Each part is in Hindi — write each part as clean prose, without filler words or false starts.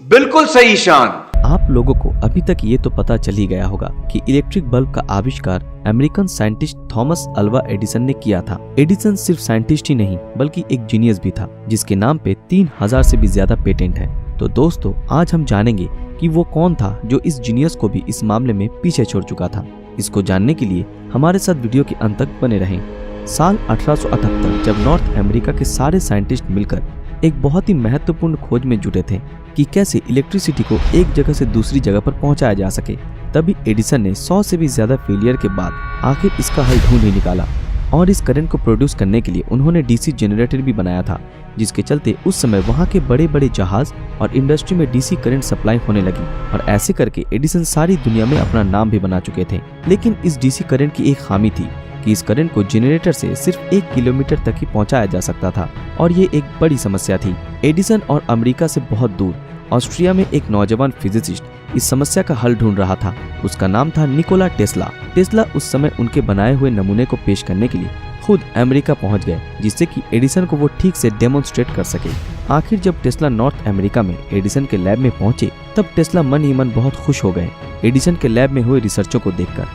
बिल्कुल सही शान। आप लोगों को अभी तक ये तो पता चल ही गया होगा कि इलेक्ट्रिक बल्ब का आविष्कार American scientist Thomas Alva Edison ने किया था। एडिसन सिर्फ साइंटिस्ट ही नहीं बल्कि एक जीनियस भी था, जिसके नाम पे 3000 से भी ज्यादा पेटेंट है। तो दोस्तों, आज हम जानेंगे कि वो कौन था जो इस जीनियस को भी इस मामले में पीछे छोड़ चुका था। इसको जानने के लिए हमारे साथ वीडियो के अंत तक बने रहें। साल 1878 जब नॉर्थ अमेरिका के सारे साइंटिस्ट मिलकर एक बहुत ही महत्वपूर्ण खोज में जुटे थे कि कैसे इलेक्ट्रिसिटी को एक जगह से दूसरी जगह पर पहुंचाया जा सके, तभी एडिसन ने 100 से भी ज्यादा फेलियर के बाद आखिर इसका हल ढूंढ ही निकाला। और इस करंट को प्रोड्यूस करने के लिए उन्होंने डीसी जनरेटर भी बनाया था, जिसके चलते उस समय वहां के बड़े बड़े जहाज और इंडस्ट्री में डीसी करंट सप्लाई होने लगी। और ऐसे करके एडिसन सारी दुनिया में अपना नाम भी बना चुके थे। लेकिन इस डीसी करंट की एक खामी थी कि इस करंट को जनरेटर से सिर्फ 1 किलोमीटर तक ही पहुंचाया जा सकता था, और ये एक बड़ी समस्या थी। एडिसन और अमेरिका से बहुत दूर ऑस्ट्रिया में एक नौजवान फिजिसिस्ट इस समस्या का हल ढूंढ रहा था। उसका नाम था निकोला टेस्ला। टेस्ला उस समय उनके बनाए हुए नमूने को पेश करने के लिए खुद अमेरिका पहुंच गए, जिससे कि एडिसन को वो ठीक से डेमोन्स्ट्रेट कर सके। आखिर जब टेस्ला नॉर्थ अमेरिका में एडिसन के लैब में पहुंचे, तब टेस्ला मन ही मन बहुत खुश हो गए एडिसन के लैब में हुए रिसर्चों को देखकर,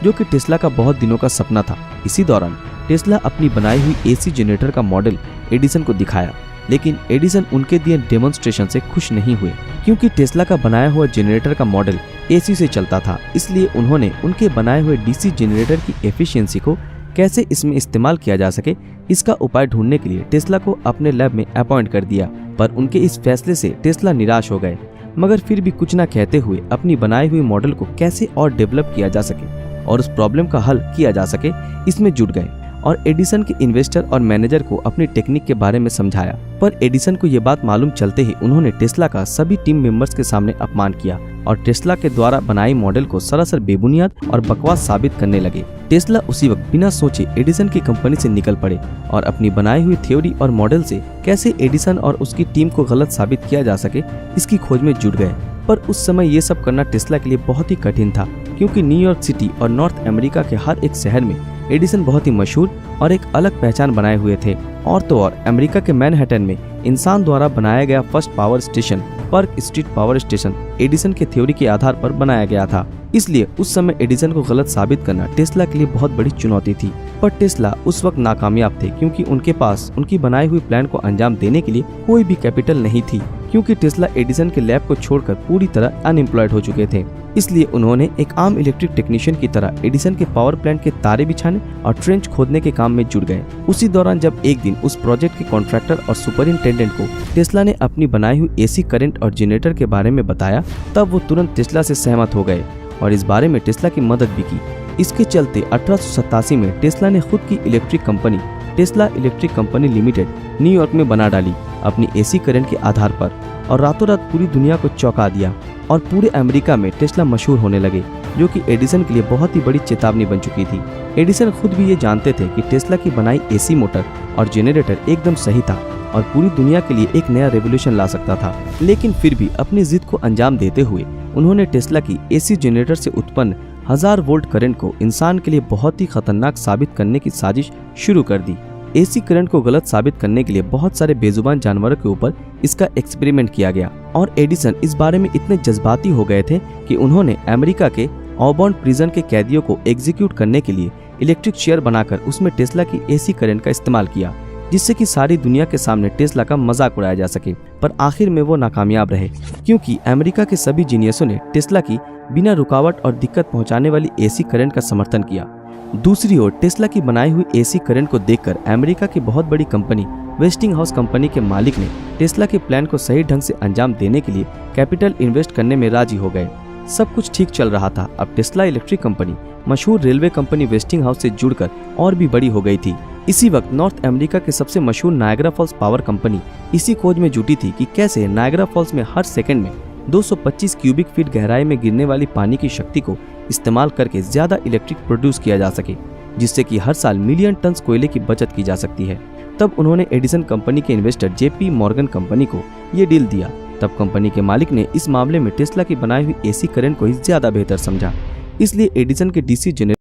जो कि टेस्ला का बहुत दिनों का सपना था। इसी दौरान टेस्ला अपनी बनाई हुई एसी जनरेटर का मॉडल एडिसन को दिखाया, लेकिन एडिसन उनके दिए डेमोन्स्ट्रेशन से खुश नहीं हुए, क्योंकि टेस्ला का बनाया हुआ जनरेटर का मॉडल एसी से चलता था। इसलिए उन्होंने उनके बनाए हुए डीसी जनरेटर की एफिशिएंसी को कैसे इसमें इस्तेमाल किया जा सके, इसका उपाय ढूंढने के लिए टेस्ला को अपने लैब में अपॉइंट कर दिया। पर उनके इस फैसले से टेस्ला निराश हो गए, मगर फिर भी कुछ न कहते हुए अपनी बनाई हुई मॉडल को कैसे और डेवलप किया जा सके और उस प्रॉब्लम का हल किया जा सके, इसमें जुट गए। और एडिसन के इन्वेस्टर और मैनेजर को अपनी टेक्निक के बारे में समझाया। पर एडिसन को ये बात मालूम चलते ही उन्होंने टेस्ला का सभी टीम मेंबर्स के सामने अपमान किया और टेस्ला के द्वारा बनाई मॉडल को सरासर बेबुनियाद और बकवास साबित करने लगे। टेस्ला उसी वक्त बिना सोचे एडिसन की कंपनी से निकल पड़े और अपनी बनाई हुई थ्योरी और मॉडल से कैसे एडिसन और उसकी टीम को गलत साबित किया जा सके, इसकी खोज में जुट गए। पर उस समय ये सब करना टेस्ला के लिए बहुत ही कठिन था, क्योंकि न्यूयॉर्क सिटी और नॉर्थ अमेरिका के हर एक शहर में एडिसन बहुत ही मशहूर और एक अलग पहचान बनाए हुए थे। और तो और अमेरिका के मैनहट्टन में इंसान द्वारा बनाया गया first power station Pearl street power station Edison के थ्योरी के आधार पर बनाया गया था। इसलिए उस समय एडिसन को गलत साबित करना टेस्ला के लिए बहुत बड़ी चुनौती थी। पर टेस्ला उस वक्त नाकामयाब थे, क्योंकि उनके पास उनकी बनाई हुई प्लान को अंजाम देने के लिए कोई भी कैपिटल नहीं थी, क्योंकि टेस्ला एडिसन के लैब को छोड़कर पूरी तरह अनएम्प्लॉयड हो चुके थे। इसलिए उन्होंने एक आम इलेक्ट्रिक टेक्नीशियन की तरह एडिसन के पावर प्लांट के तारे बिछाने और ट्रेंच खोदने के काम में जुट गए। उसी दौरान जब एक दिन उस प्रोजेक्ट के कॉन्ट्रैक्टर और सुपरिंटेंडेंट को टेस्ला ने अपनी बनाई हुई एसी करंट और जनरेटर के बारे में बताया, तब वो तुरंत टेस्ला से सहमत हो गए और इस बारे में टेस्ला की मदद भी की। इसके चलते 1887 में टेस्ला ने खुद की electric company Tesla electric company limited New York में बना डाली अपनी एसी करंट के आधार पर, और रातों रात पूरी दुनिया को चौंका दिया और पूरे अमेरिका में टेस्ला मशहूर होने लगे, जो कि एडिसन के लिए बहुत ही बड़ी चेतावनी बन चुकी थी। एडिसन खुद भी ये जानते थे कि टेस्ला की बनाई एसी मोटर और जनरेटर एकदम सही था और पूरी दुनिया के लिए एक नया रेवोल्यूशन ला सकता था। लेकिन फिर भी अपनी जिद को अंजाम देते हुए उन्होंने टेस्ला की एसी जनरेटर से उत्पन्न 1000 वोल्ट करंट को इंसान के लिए बहुत ही खतरनाक साबित करने की साजिश शुरू कर दी। एसी करंट को गलत साबित करने के लिए बहुत सारे बेजुबान जानवरों के ऊपर इसका एक्सपेरिमेंट किया गया, और एडिसन इस बारे में इतने जज्बाती हो गए थे कि उन्होंने अमेरिका के ऑबर्न प्रिजन के कैदियों को एग्जीक्यूट करने के लिए इलेक्ट्रिक चेयर बनाकर उसमें टेस्ला की एसी करंट का इस्तेमाल किया, जिससे कि सारी दुनिया के सामने टेस्ला का मजाक उड़ाया जा सके। पर आखिर में वो नाकामयाब रहे, क्योंकि अमेरिका के सभी जीनियसों ने टेस्ला की बिना रुकावट और दिक्कत पहुंचाने वाली एसी करंट का समर्थन किया। दूसरी ओर टेस्ला की बनाई हुई एसी करंट को देखकर अमेरिका की बहुत बड़ी कंपनी वेस्टिंग हाउस कंपनी के मालिक ने टेस्ला के प्लान को सही ढंग से अंजाम देने के लिए कैपिटल इन्वेस्ट करने में राजी हो गए। सब कुछ ठीक चल रहा था। अब टेस्ला इलेक्ट्रिक कंपनी मशहूर रेलवे कंपनी वेस्टिंग हाउस से जुड़कर और भी बड़ी हो गई थी। इसी वक्त नॉर्थ अमेरिका के सबसे मशहूर नायग्रा फॉल्स पावर कंपनी इसी खोज में जुटी थी कि कैसे नायग्रा फॉल्स में हर सेकंड में 225 क्यूबिक फीट गहराई में गिरने वाली पानी की शक्ति को इस्तेमाल करके ज्यादा इलेक्ट्रिक प्रोड्यूस किया जा सके, जिससे कि हर साल मिलियन टन कोयले की बचत की जा सकती है। तब उन्होंने एडिसन कंपनी के इन्वेस्टर जेपी मॉर्गन कंपनी को ये डील दिया। तब कंपनी के मालिक ने इस मामले में टेस्ला की बनाई हुई एसी करंट को ही ज्यादा बेहतर समझा, इसलिए एडिसन के डीसी जनरेटर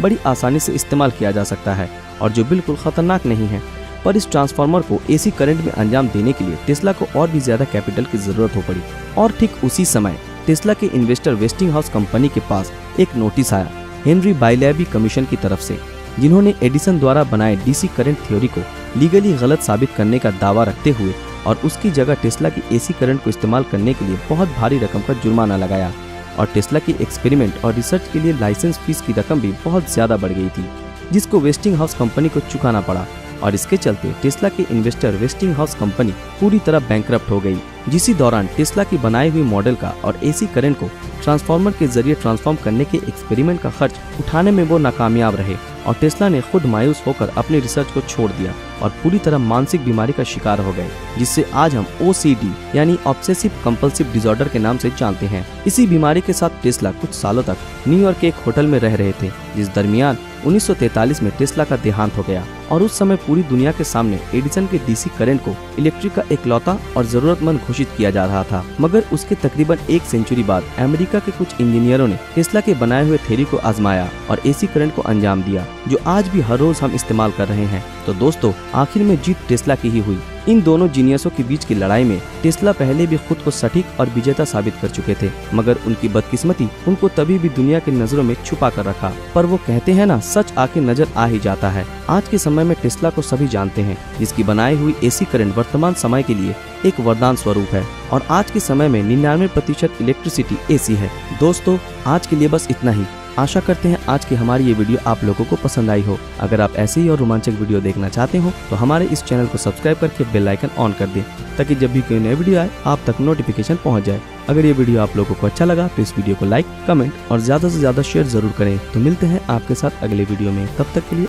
बड़ी आसानी से इस्तेमाल किया जा सकता है और जो बिल्कुल खतरनाक नहीं है। पर इस ट्रांसफार्मर को एसी करंट में अंजाम देने के लिए टेस्ला को और भी ज्यादा कैपिटल की जरूरत हो पड़ी। और ठीक उसी समय टेस्ला के इन्वेस्टर वेस्टिंगहाउस कंपनी के पास एक नोटिस आया हेनरी बाइलैबी कमीशन की तरफ से, जिन्होंने एडिसन द्वारा बनाए डीसी करंट थ्योरी को लीगली गलत साबित करने का दावा रखते हुए और उसकी जगह टेस्ला की एसी करंट को इस्तेमाल करने के लिए बहुत भारी रकम का जुर्माना लगाया। और टेस्ला की एक्सपेरिमेंट और रिसर्च के लिए लाइसेंस फीस की रकम भी बहुत ज्यादा बढ़ गई थी, जिसको वेस्टिंगहाउस कंपनी को चुकाना पड़ा। और इसके चलते टेस्ला के इन्वेस्टर वेस्टिंगहाउस कंपनी पूरी तरह बैंकरप्ट हो गई। जिसी दौरान टेस्ला की बनाई हुई मॉडल का और एसी करंट को ट्रांसफार्मर के जरिए ट्रांसफॉर्म करने के एक्सपेरिमेंट का खर्च उठाने में वो नाकामयाब रहे और टेस्ला ने खुद मायूस होकर अपनी रिसर्च को छोड़ दिया और पूरी तरह मानसिक बीमारी का शिकार हो गए, जिससे आज हम OCD यानी ऑब्सेसिव कंपल्सिव डिसऑर्डर के नाम से जानते हैं। इसी बीमारी के साथ टेस्ला कुछ सालों तक न्यूयॉर्क के एक होटल में रह रहे थे, जिस दरमियान 1943 में टेस्ला का देहांत हो गया। और उस समय पूरी दुनिया के सामने एडिसन के डीसी करंट को इलेक्ट्रिक का इकलौता और जरूरतमंद घोषित किया जा रहा था। मगर उसके तकरीबन 1 सेंचुरी बाद अमेरिका के कुछ इंजीनियरों ने टेस्ला के बनाए हुए थ्योरी को आजमाया और एसी करंट को अंजाम दिया, जो आज भी हर रोज हम इस्तेमाल कर रहे हैं। तो दोस्तों, आखिर में जीत टेस्ला की ही हुई। इन दोनों जीनियसों के बीच की लड़ाई में टेस्ला पहले भी खुद को सटीक और विजेता साबित कर चुके थे, मगर उनकी बदकिस्मती उनको तभी भी दुनिया की नजरों में छुपा कर रखा। पर वो कहते हैं ना, सच आके नजर आ ही जाता है। आज के समय में टेस्ला को सभी जानते हैं, जिसकी बनाई हुई एसी करंट वर्तमान समय के लिए एक वरदान स्वरूप है और आज के समय में 99% इलेक्ट्रिसिटी एसी है। दोस्तों, आज के लिए बस इतना ही। आशा करते हैं आज की हमारी ये वीडियो आप लोगों को पसंद आई हो। अगर आप ऐसे ही और रोमांचक वीडियो देखना चाहते हो तो हमारे इस चैनल को सब्सक्राइब करके बेल आइकन ऑन कर दें, ताकि जब भी कोई नई वीडियो आए आप तक नोटिफिकेशन पहुंच जाए। अगर ये वीडियो आप लोगों को अच्छा लगा तो इस वीडियो को लाइक, कमेंट और ज्यादा से ज्यादा शेयर जरूर करें। तो मिलते हैं आपके साथ अगले वीडियो में, तब तक के लिए